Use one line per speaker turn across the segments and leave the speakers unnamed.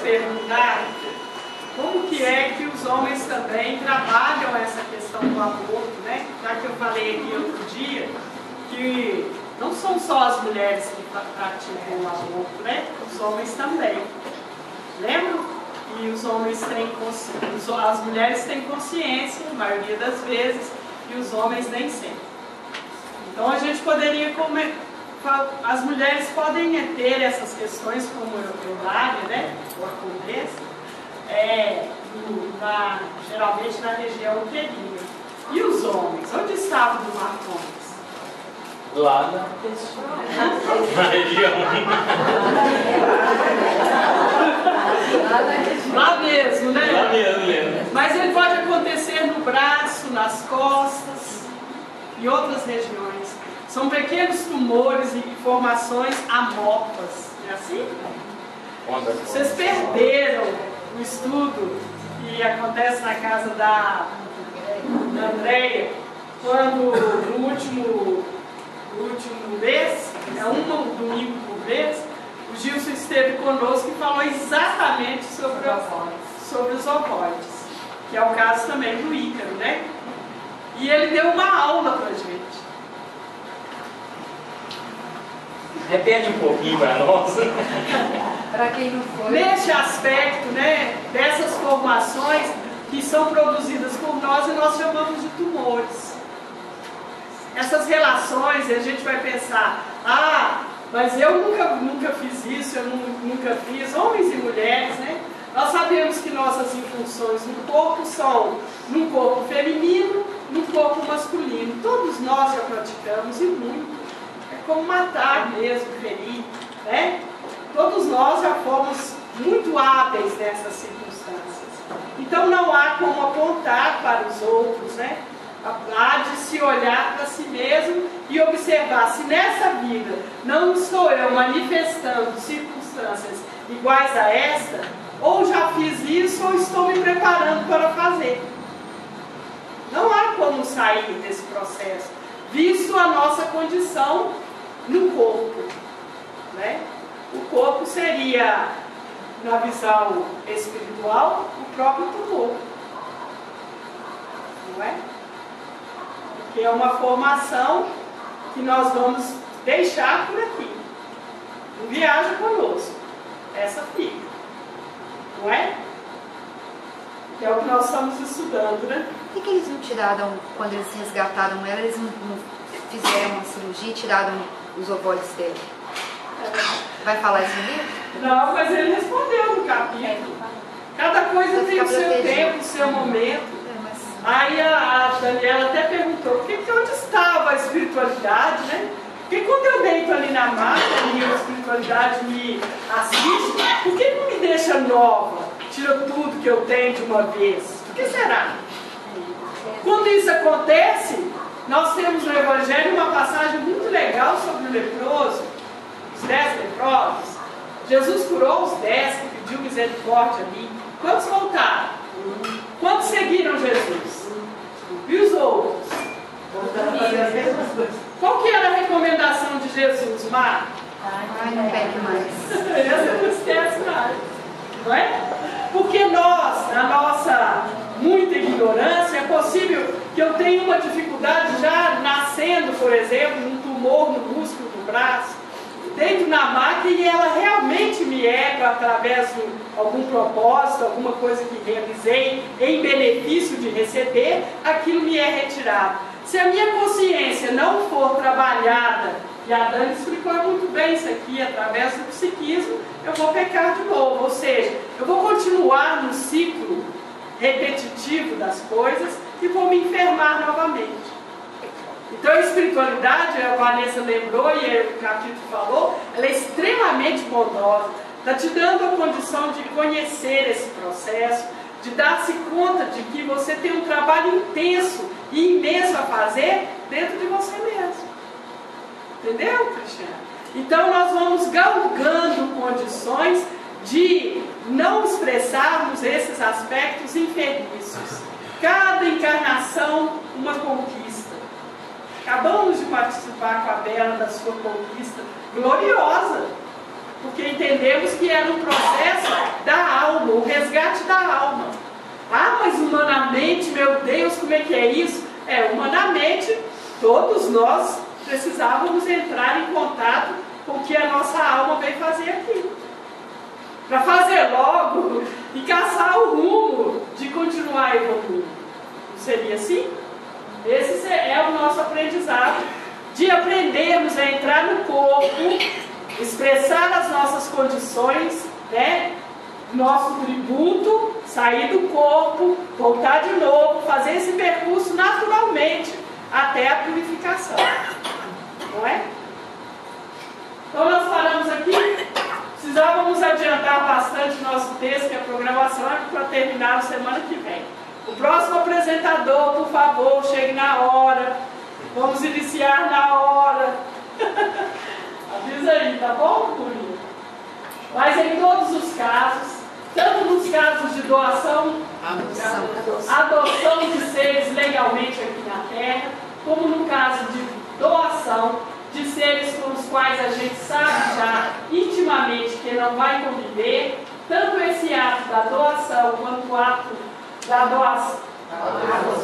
perguntar como que é que os homens também trabalham essa questão do aborto, né? Já que eu falei aqui outro dia que não são só as mulheres que praticam o aborto, né? Os homens também. Lembram? E os homens têm consciência, as mulheres têm consciência, a maioria das vezes, e os homens nem sempre. Então a gente poderia as mulheres podem ter essas questões como Eulália, né? Ou a Condessa, geralmente na região uterina. E os homens? Onde estavam os Marcones?
Lá na região.
Lá mesmo, né?
Lá mesmo.
Mas ele pode acontecer no braço, nas costas e outras regiões. São pequenos tumores e formações amorfas. É assim? Vocês perderam o estudo que acontece na casa da Andréia, quando no último mês, um domingo por mês, o Gilson esteve conosco e falou exatamente sobre os ovoides, que é o caso também do Ícaro, né? E ele deu uma aula pra gente.
Repete um pouquinho para nós.
Para quem não foi.
Neste aspecto, né, dessas formações que são produzidas por nós e nós chamamos de tumores. Essas relações, a gente vai pensar, mas eu nunca fiz isso, eu nunca fiz, homens e mulheres, né? Nós sabemos que nossas infunções no corpo são num corpo feminino, num corpo masculino. Todos nós já praticamos e muito. É como matar mesmo, ferir, né? Todos nós já fomos muito hábeis nessas circunstâncias. Então não há como apontar para os outros, né? Há de se olhar para si mesmo e observar se nessa vida não estou eu manifestando circunstâncias iguais a esta, ou já fiz isso ou estou me preparando para fazer. Não há como sair desse processo, visto a nossa condição no corpo, né? O corpo seria, na visão espiritual, o próprio tumor, não é? Que é uma formação que nós vamos deixar por aqui. Não viaja conosco. Essa fica. Não é? Que é o que nós estamos estudando, né?
Por que eles não tiraram, quando eles resgataram ela, eles não fizeram uma cirurgia e tiraram os ovários dele? Vai falar isso no livro?
Não, mas ele respondeu no capítulo. Cada coisa tem o seu tempo, o seu momento. Aí a Daniela até perguntou, onde estava a espiritualidade, né? Porque quando eu deito ali na maca e a espiritualidade me assiste, por que não me deixa nova? Tira tudo que eu tenho de uma vez. Por que será? Quando isso acontece, nós temos no Evangelho uma passagem muito legal sobre o leproso, os 10 leprosos. Jesus curou os 10 que pediu misericórdia ali. Quantos voltaram? Quantos seguiram Jesus? E os outros? Qual que era a recomendação de Jesus, Mar?
Não pegue mais.
Essa não esquece mais. Não é? Porque nós, na nossa muita ignorância, é possível que eu tenha uma dificuldade já nascendo, por exemplo, um tumor no músculo do braço, deito na máquina e ela realmente me através de algum propósito, alguma coisa que realizei em benefício de receber, aquilo me é retirado. Se a minha consciência não for trabalhada, e a Dani explicou muito bem isso aqui, através do psiquismo, eu vou pecar de novo, ou seja, eu vou continuar no ciclo repetitivo das coisas e vou me enfermar novamente. Então a espiritualidade, a Vanessa lembrou e o capítulo falou, ela é extremamente bondosa, está te dando a condição de conhecer esse processo, de dar-se conta de que você tem um trabalho intenso e imenso a fazer dentro de você mesmo. Entendeu, Cristiano? Então nós vamos galgando condições de não expressarmos esses aspectos enfermiços. Cada encarnação, uma conquista. Acabamos de participar com a Bela da sua conquista gloriosa, porque entendemos que era um processo da humanamente, meu Deus, como é que é isso? Humanamente, todos nós precisávamos entrar em contato com o que a nossa alma veio fazer aqui. Para fazer logo e caçar o rumo de continuar evoluindo. Não seria assim? Esse é o nosso aprendizado, de aprendermos a entrar no corpo, expressar as nossas condições, né? Nosso tributo, sair do corpo, voltar de novo, fazer esse percurso naturalmente até a purificação. Não é? Então nós paramos aqui. Precisávamos adiantar bastante nosso texto, que a programação é para terminar na semana que vem. O próximo apresentador, por favor, chegue na hora. Vamos iniciar na hora. Avisa aí, tá bom, Curinha? Mas em todos os casos, tanto nos casos de doação, adoção de seres legalmente aqui na Terra, como no caso de doação de seres com os quais a gente sabe já intimamente que não vai conviver, tanto esse ato da doação quanto o ato da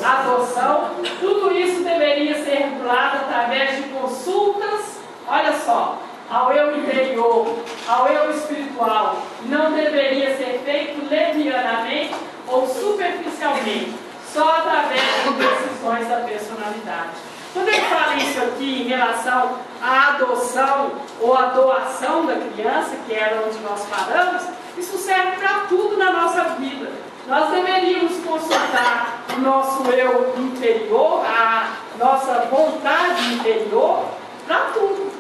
adoção, tudo isso deveria ser regulado através de consultas, olha só, ao eu interior, ao eu espiritual. Não deveria ser feito levianamente ou superficialmente, só através de decisões da personalidade. Quando ele fala isso aqui em relação à adoção ou à doação da criança, que era onde nós paramos, isso serve para tudo na nossa vida. Nós deveríamos consultar o nosso eu interior, a nossa vontade interior, para tudo.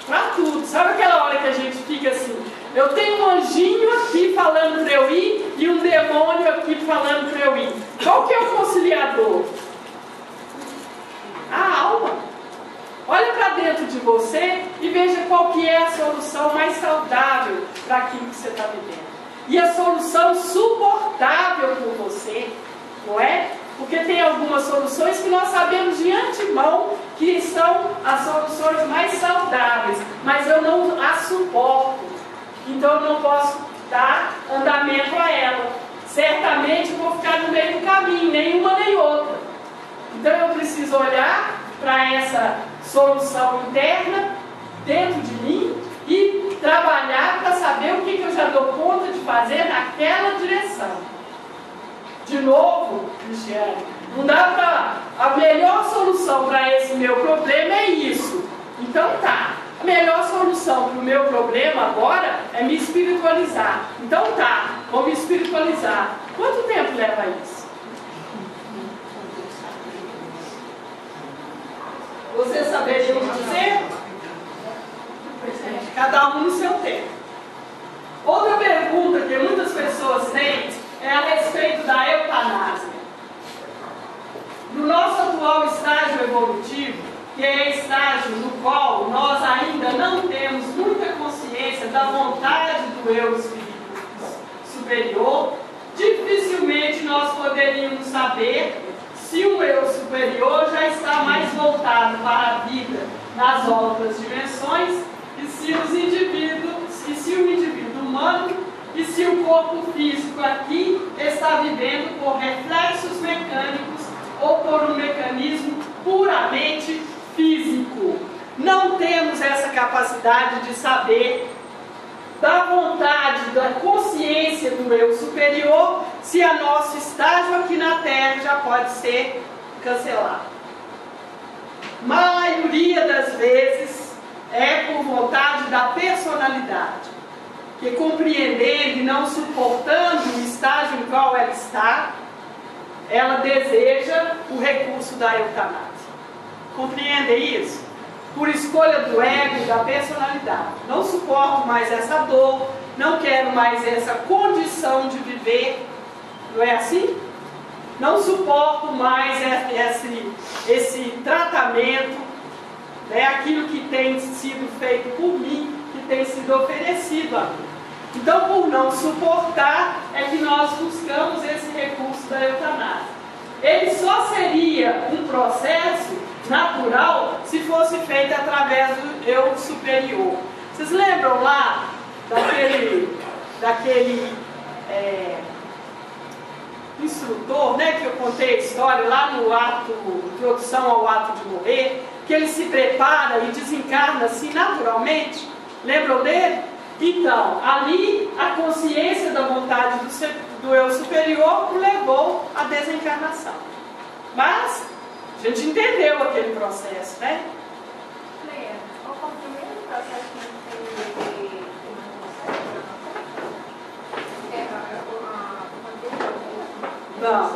Para tudo. Sabe aquela hora que a gente fica assim, eu tenho um anjinho aqui falando para eu ir e um demônio aqui falando para eu ir. Qual que é o conciliador? A alma. Olha para dentro de você e veja qual que é a solução mais saudável para aquilo que você está vivendo. E a solução suportável por você, não é? Porque tem algumas soluções que nós sabemos de antemão que são as soluções mais saudáveis, mas eu não as suporto. Então eu não posso dar andamento a ela. Certamente vou ficar no meio do caminho, nenhuma nem outra. Então eu preciso olhar para essa solução interna dentro de mim e trabalhar para saber o que eu já dou conta de fazer naquela direção. De novo, Cristiane, não dá para... A melhor solução para esse meu problema é isso. Então tá, a melhor solução para o meu problema agora é me espiritualizar. Então tá, vou me espiritualizar. Quanto tempo leva isso? Você saberia me dizer? Cada um no seu tempo. Outra pergunta que muitas pessoas têm é a respeito da eutanásia. No nosso atual estágio evolutivo, que é estágio no qual nós ainda não temos muita consciência da vontade do eu espírito superior, dificilmente nós poderíamos saber se o eu superior já está mais voltado para a vida nas outras dimensões e se o indivíduo humano e se o corpo físico aqui está vivendo por reflexos mecânicos ou por um mecanismo puramente físico. Não temos essa capacidade de saber da vontade, da consciência do eu superior, se a nosso estágio aqui na Terra já pode ser cancelado. Maioria das vezes é por vontade da personalidade, que compreendendo e não suportando o estágio em qual ela está, ela deseja o recurso da eutanásia. Compreendem isso? Por escolha do ego e da personalidade. Não suporto mais essa dor, não quero mais essa condição de viver. Não é assim? Não suporto mais esse tratamento, né? Aquilo que tem sido feito por mim, que tem sido oferecido a mim. Então, por não suportar, é que nós buscamos esse recurso da eutanásia. Ele só seria um processo natural se fosse feito através do eu superior. Vocês lembram lá daquele instrutor, né, que eu contei a história lá no ato, introdução ao ato de morrer, que ele se prepara e desencarna assim naturalmente. Lembram dele? Então, ali a consciência da vontade do eu superior o levou à desencarnação. Mas a gente entendeu aquele processo, né?
Qual foi o primeiro processo que teve?
Não.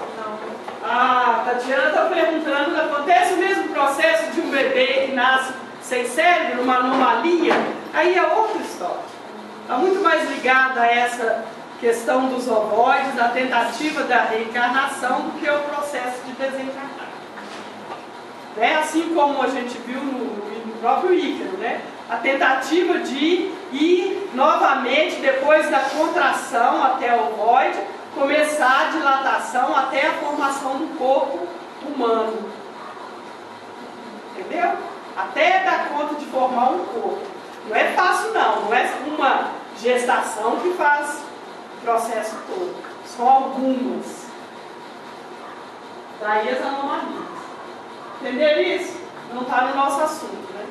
A Tatiana está perguntando, acontece o mesmo processo de um bebê que nasce sem cérebro, uma anomalia? Aí é outra história. Está muito mais ligada a essa questão dos ovoides, da tentativa da reencarnação, do que o processo de desencarnar. Né? Assim como a gente viu no próprio Ícaro, né? A tentativa de ir novamente, depois da contração até o ovoide, começar a dilatação até a formação do corpo humano. Entendeu? Até dar conta de formar um corpo. Não é fácil não é uma gestação que faz o processo todo. São algumas. Daí as anomalias. Entenderam isso? Não está no nosso assunto, né?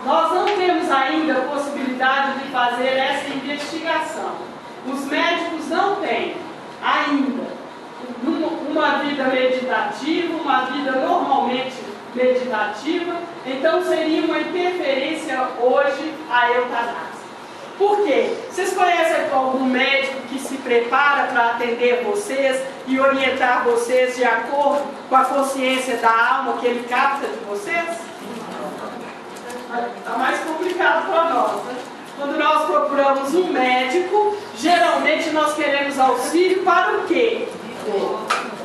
Nós não temos ainda a possibilidade de fazer essa investigação. Os médicos não têm ainda uma vida meditativa, uma vida normalmente meditativa, então seria uma interferência hoje à eutanásia. Por quê? Vocês conhecem algum médico que se prepara para atender vocês e orientar vocês de acordo com a consciência da alma que ele capta de vocês? Está mais complicado para nós, né? Quando nós procuramos um médico, geralmente nós queremos auxílio para o quê?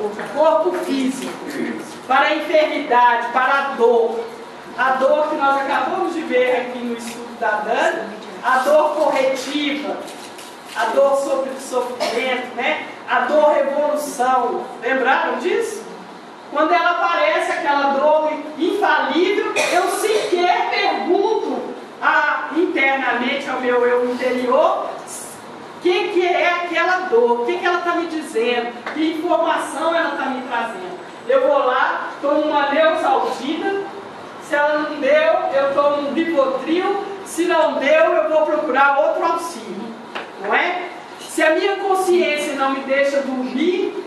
O corpo físico, para a enfermidade, para a dor. A dor que nós acabamos de ver aqui no estudo da Dani, a dor corretiva, a dor sobre o sofrimento, né? A dor revolução. Lembraram disso? Quando ela aparece, aquela dor infalível, eu sequer pergunto internamente ao meu eu interior o que é aquela dor, o que ela está me dizendo, que informação ela está me trazendo. Eu vou lá, tomo uma Neosaldina, se ela não deu, eu tomo um Rivotril, se não deu, eu vou procurar outro auxílio, não é? Se a minha consciência não me deixa dormir,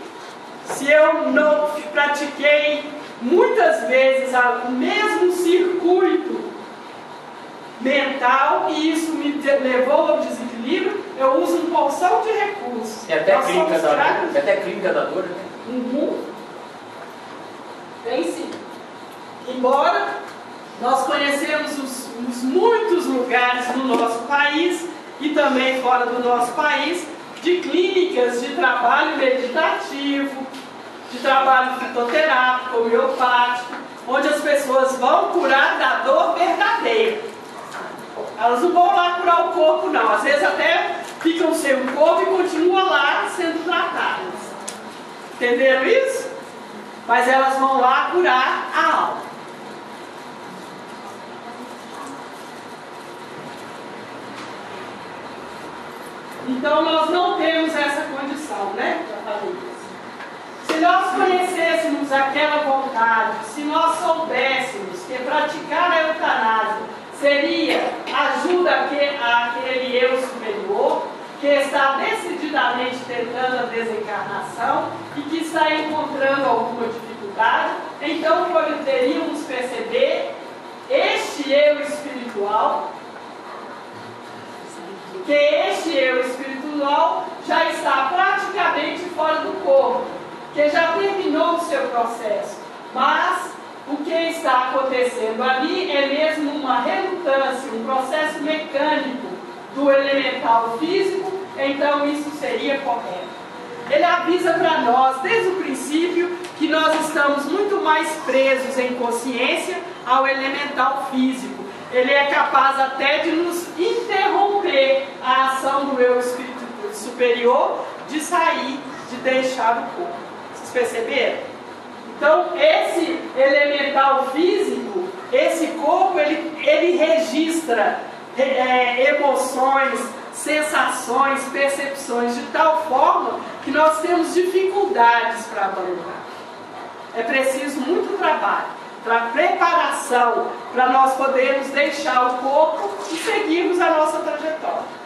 se eu não pratiquei muitas vezes o mesmo circuito mental e isso me levou ao desequilíbrio, eu uso uma porção de recursos.
Tem até clínica da dor, né?
Uhum. Tem sim. Embora nós conhecemos os muitos lugares no nosso país e também fora do nosso país de clínicas de trabalho meditativo, de trabalho fitoterápico, homeopático, onde as pessoas vão curar da dor verdadeira. Elas não vão lá curar o corpo não, às vezes até ficam sem o corpo e continuam lá sendo tratadas. Entenderam isso? Mas elas vão lá curar a alma. Então nós não temos essa condição, né? Já falei isso. Se nós conhecêssemos aquela vontade, se nós soubéssemos que praticar a eutanásia seria ajuda àquele eu superior, que está decididamente tentando a desencarnação e que está encontrando alguma dificuldade, então poderíamos perceber este eu espiritual, que este eu espiritual já está praticamente fora do corpo, que já terminou o seu processo, mas o que está acontecendo ali é mesmo uma relutância, um processo mecânico do elemental físico, então isso seria correto. Ele avisa para nós, desde o princípio, que nós estamos muito mais presos em consciência ao elemental físico. Ele é capaz até de nos interromper a ação do eu espírito superior de sair, de deixar o corpo. Vocês perceberam? Então, esse elemental físico, esse corpo, ele registra emoções, sensações, percepções, de tal forma que nós temos dificuldades para abandonar. É preciso muito trabalho, para preparação, para nós podermos deixar o corpo e seguirmos a nossa trajetória.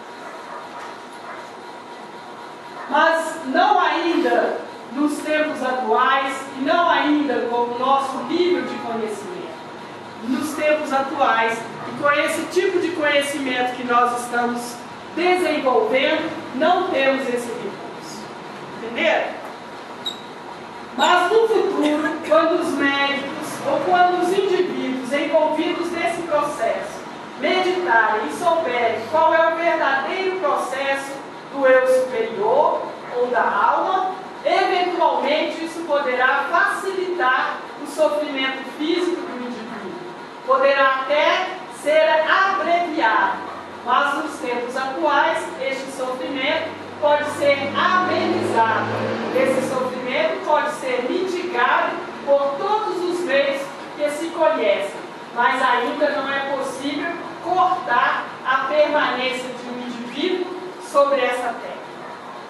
Mas não ainda nos tempos atuais, e não ainda com o nosso nível de conhecimento. Nos tempos atuais, e com esse tipo de conhecimento que nós estamos desenvolvendo, não temos esse recurso. Entenderam? Mas no futuro, quando os médicos ou quando os indivíduos envolvidos nesse processo meditarem e souberem qual é o verdadeiro processo do eu superior ou da alma, eventualmente isso poderá facilitar o sofrimento físico do indivíduo. Poderá até ser abreviado, mas nos tempos atuais este sofrimento pode ser amenizado. Esse sofrimento pode ser mitigado por todos os meios que se conhecem, mas ainda não é possível cortar a permanência de um indivíduo sobre essa terra.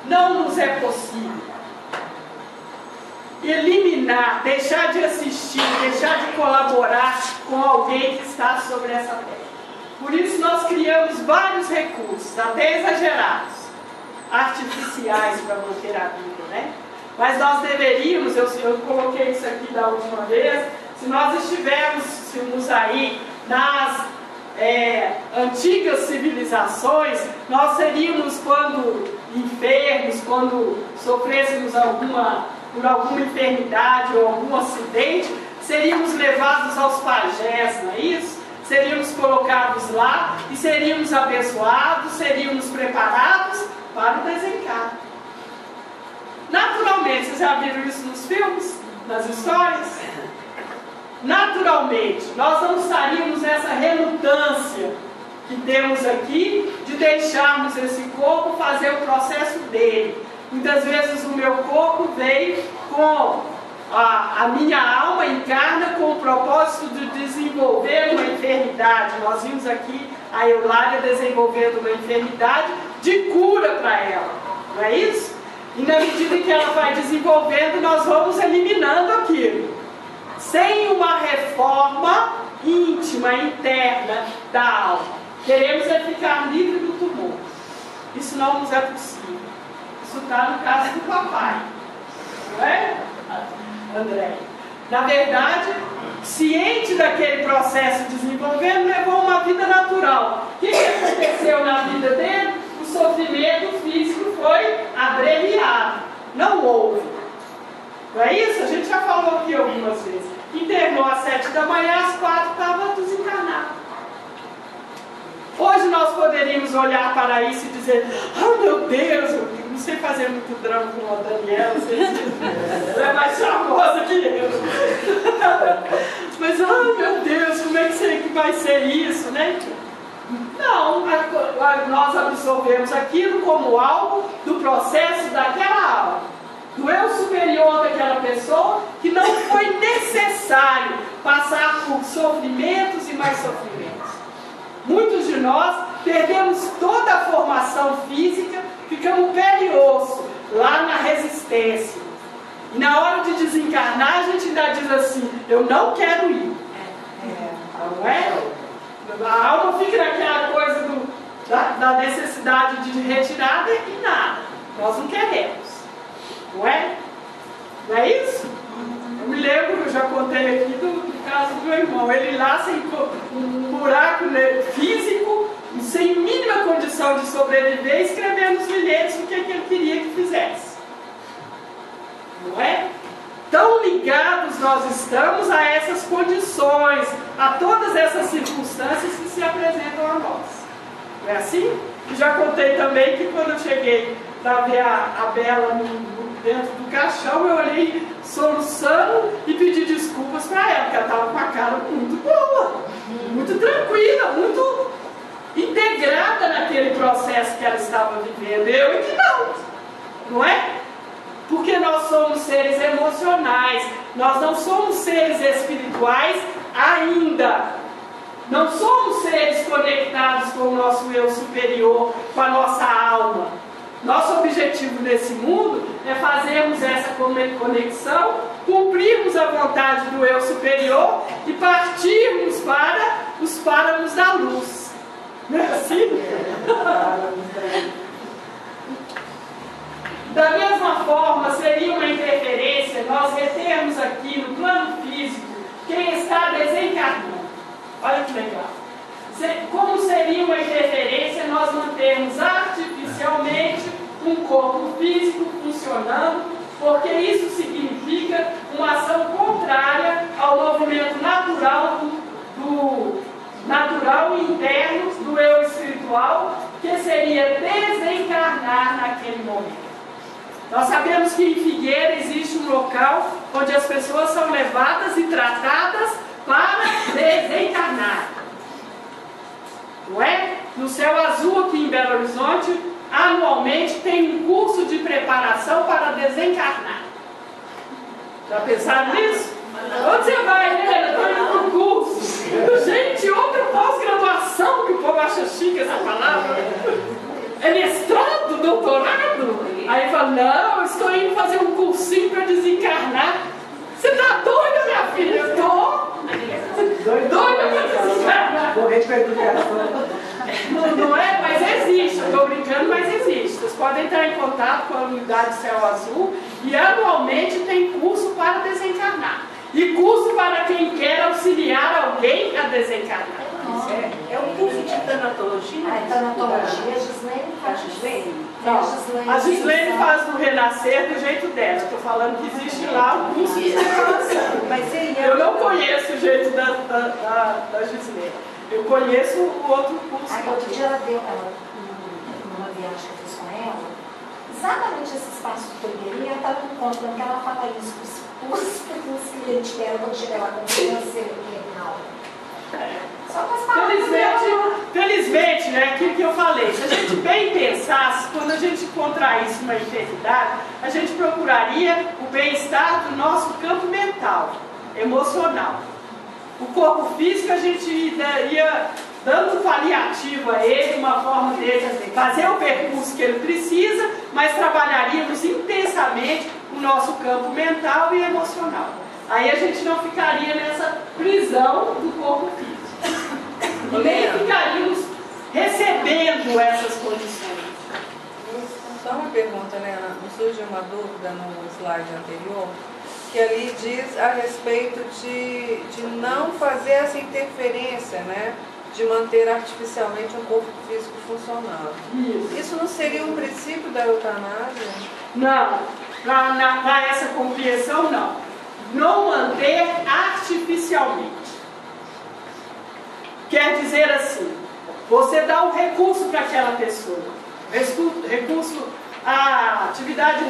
Não nos é possível eliminar, deixar de assistir, deixar de colaborar com alguém que está sobre essa terra. Por isso nós criamos vários recursos, até exagerados, artificiais para manter a vida, né? Mas nós deveríamos, eu coloquei isso aqui da última vez, se nós estivéssemos aí nas antigas civilizações, nós seríamos, quando enfermos, quando sofrêssemos por alguma enfermidade ou algum acidente, seríamos levados aos pajés, não é isso? Seríamos colocados lá e seríamos abençoados, seríamos preparados para o desencarne. Naturalmente, vocês já viram isso nos filmes, nas histórias? Naturalmente, nós não estaríamos nessa relutância que temos aqui de deixarmos esse corpo fazer o processo dele. Muitas vezes o meu corpo veio com a minha alma, encarna com o propósito de desenvolver uma enfermidade. Nós vimos aqui a Eulália desenvolvendo uma enfermidade de cura para ela, não é isso? E na medida que ela vai desenvolvendo, nós vamos eliminando aquilo. Sem uma reforma íntima, interna da alma. Queremos é ficar livre do tumor. Isso não nos é possível. Isso está no caso do papai. Não é, André? Na verdade, ciente daquele processo desenvolvendo, levou uma vida natural. O que aconteceu na vida dele? O sofrimento físico foi abreviado. Não houve. Não é isso? A gente já falou aqui algumas vezes. Internou às 7 da manhã, às 4 estava desencarnado. Hoje nós poderíamos olhar para isso e dizer: oh meu Deus, eu não sei fazer muito drama com a Daniela, ela é mais charmosa que eu. Mas, oh meu Deus, como é que vai ser isso, né? Não, nós absorvemos aquilo como algo do processo daquela alma, do eu superior daquela pessoa, que não foi necessário passar por sofrimentos e mais sofrimentos. Muitos de nós perdemos toda a formação física, ficamos pele e osso, lá na resistência. E na hora de desencarnar, a gente ainda diz assim: eu não quero ir. Não é? A alma fica naquela coisa da necessidade de retirada e nada. Nós não queremos. Não é? Não é isso? Eu me lembro, eu já contei aqui do caso do meu irmão. Ele lá sem um buraco físico, sem mínima condição de sobreviver, escrevendo os bilhetes o que ele queria que fizesse. Não é? Tão ligados nós estamos a essas condições, a todas essas circunstâncias que se apresentam a nós. Não é assim? E já contei também que quando eu cheguei para ver a Bela dentro do caixão, eu olhei soluçando e pedi desculpas para ela, porque ela estava com a cara muito boa, muito tranquila, muito integrada naquele processo que ela estava vivendo. Eu e que não é? Porque nós somos seres emocionais, nós não somos seres espirituais ainda. Não somos seres conectados com o nosso eu superior, com com a nossa alma. Nosso objetivo nesse mundo é fazermos essa conexão, cumprirmos a vontade do eu superior e partirmos para os páramos da luz. Não é assim? Da mesma forma, seria uma interferência nós retermos aqui no plano físico quem está desencarnando. Olha que legal. Como seria uma interferência nós mantermos artificialmente um corpo físico funcionando, porque isso significa uma ação contrária ao movimento natural natural e interno do eu espiritual, que seria desencarnar naquele momento. Nós sabemos que em Figueira existe um local onde as pessoas são levadas e tratadas para desencarnar. Não é? No Céu Azul, aqui em Belo Horizonte, anualmente tem um curso de preparação para desencarnar. Já pensaram nisso? Onde você vai, né? Eu estou indo para o curso. Gente, outra pós-graduação, que o povo acha chique essa palavra. É mestrado, doutorado? Aí fala, não, eu estou indo fazer um cursinho para desencarnar. Você está doida, minha filha? Eu estou doida para desencarnar. Não é? Mas existe, eu estou brincando, mas existe. Vocês podem entrar em contato com a unidade Céu Azul e anualmente tem curso para desencarnar. E curso para quem quer auxiliar alguém a desencarnar.
É um curso de tanatologia?
Tanatologia, a Gislene faz.
A Gislene faz no Renascer do jeito dela. Estou falando que existe lá um curso de preparação. Eu não conheço o jeito da Gislene. Eu conheço o outro curso.
Outro dia ela deu, numa viagem que eu fiz com ela, exatamente esse espaço de poderia, ela estava me contando que ela fala isso para os clientes dela quando chega lá com câncer terminal. Só
felizmente, né, aquilo que eu falei, se a gente bem pensasse, quando a gente contraísse uma enfermidade, a gente procuraria o bem-estar do nosso campo mental, emocional. O corpo físico a gente ia dando paliativo a ele, uma forma dele fazer o percurso que ele precisa, mas trabalharíamos intensamente o nosso campo mental e emocional. Aí a gente não ficaria nessa prisão do corpo físico. E nem ficaríamos recebendo essas condições.
Só uma pergunta, né? Me surgiu uma dúvida no slide anterior, que ali diz a respeito de não fazer essa interferência, né? De manter artificialmente um corpo físico funcionando. Isso não seria um princípio da eutanásia?
Não, para essa compreensão não. Não manter artificialmente. Quer dizer assim, você dá um recurso para aquela pessoa. Recurso, a atividade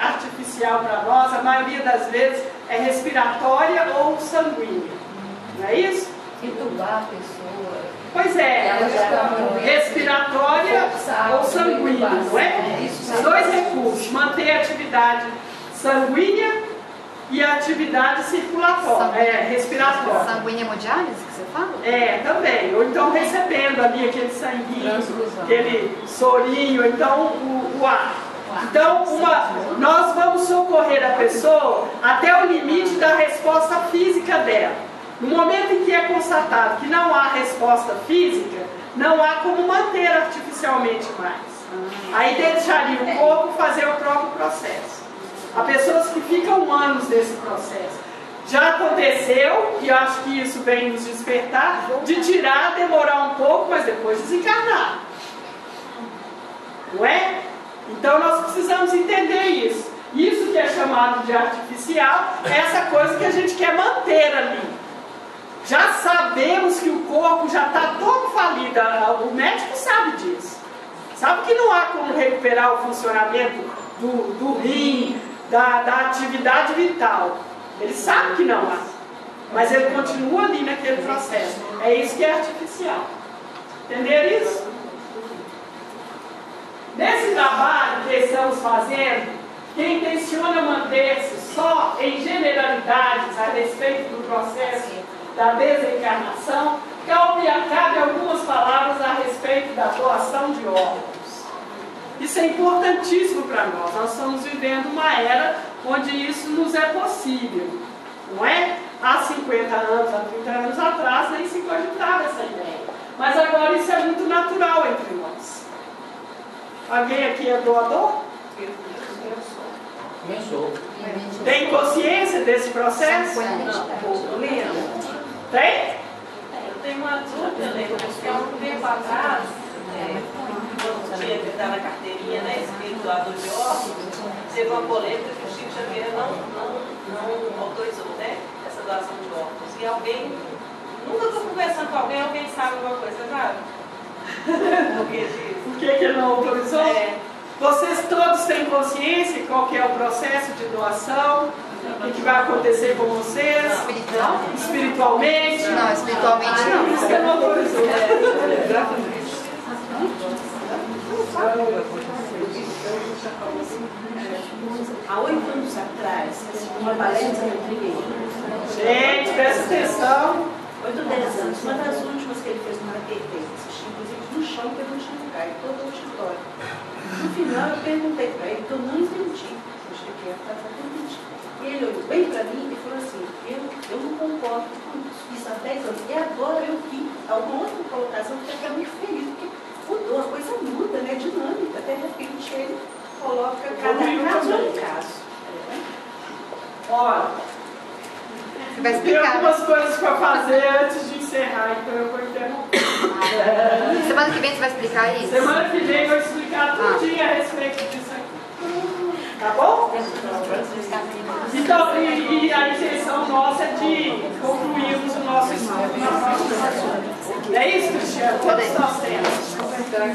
artificial para nós, a maioria das vezes, é respiratória ou sanguínea. Não é isso?
Entubar a pessoa.
Pois é, respiratória ou sanguínea, não é? Os dois recursos, manter a atividade sanguínea e a atividade circulatória, respiratória.
Sanguínea hemodiálise que você fala?
Também. Ou então recebendo ali aquele sanguinho, aquele sorinho, então o ar. Então, nós vamos socorrer a pessoa até o limite da resposta física dela. No momento em que é constatado que não há resposta física, não há como manter artificialmente mais. Aí deixaria o corpo fazer o próprio processo. Há pessoas que ficam anos nesse processo. Já aconteceu, e eu acho que isso vem nos despertar, de tirar, demorar um pouco, mas depois desencarnar. Não é? Então nós precisamos entender isso. Isso que é chamado de artificial é essa coisa que a gente quer manter ali. Já sabemos que o corpo já está todo falido, o médico sabe disso. Sabe que não há como recuperar o funcionamento do rim, da atividade vital. Ele sabe que não há, mas ele continua ali naquele processo. É isso que é artificial. Entenderam isso? Nesse trabalho que estamos fazendo, quem intenciona manter-se só em generalidades a respeito do processo da desencarnação, cabe algumas palavras a respeito da doação de órgãos. Isso é importantíssimo para nós. Nós estamos vivendo uma era onde isso nos é possível, não é? Há 50 anos, há 30 anos atrás, nem se cogitava essa ideia. Mas agora isso é muito natural entre nós. Alguém aqui é doador?
Eu sou.
Tem consciência desse processo? Tem?
Eu tenho uma dúvida, né? Porque há um tempo atrás, quando tinha que dar na carteirinha, né, escrito doador de órgãos, teve uma polêmica que o Chico Xavier não autorizou, né? Essa doação de órgãos. E alguém, nunca estou conversando com alguém sabe alguma coisa, sabe?
Por que ele não autorizou? Vocês todos têm consciência qual que é o processo de doação? O que vai acontecer com vocês? Espiritualmente?
Não, espiritualmente não.
Por isso que ele não autorizou.
Há 8 anos atrás, uma palestra eu entreguei.
Gente, presta atenção.
8 ou 10 anos, uma das últimas que ele fez no Maquetê, inclusive no chão, que eu não tinha lugar, em todo o auditório. No final, eu perguntei para ele, que eu não entendi. Eu cheguei a falar, não entendi. E ele olhou bem para mim e falou assim: eu não concordo com isso há 10 anos. E agora eu vi alguma outra colocação que eu fiquei muito feliz, porque mudou, a coisa muda, né? Dinâmica. Até de repente ele coloca cada caso é um caso.
Olha,
Você vai
tem
explicar.
algumas coisas para fazer antes de encerrar, então eu vou interromper.
Semana que vem você vai explicar isso?
Semana que vem eu vou explicar tudinho a respeito disso aqui. Tá bom? Então, e a intenção nossa é de concluirmos o nosso estudo na próxima semana. É isso, Cristiano? Quantos nós temos?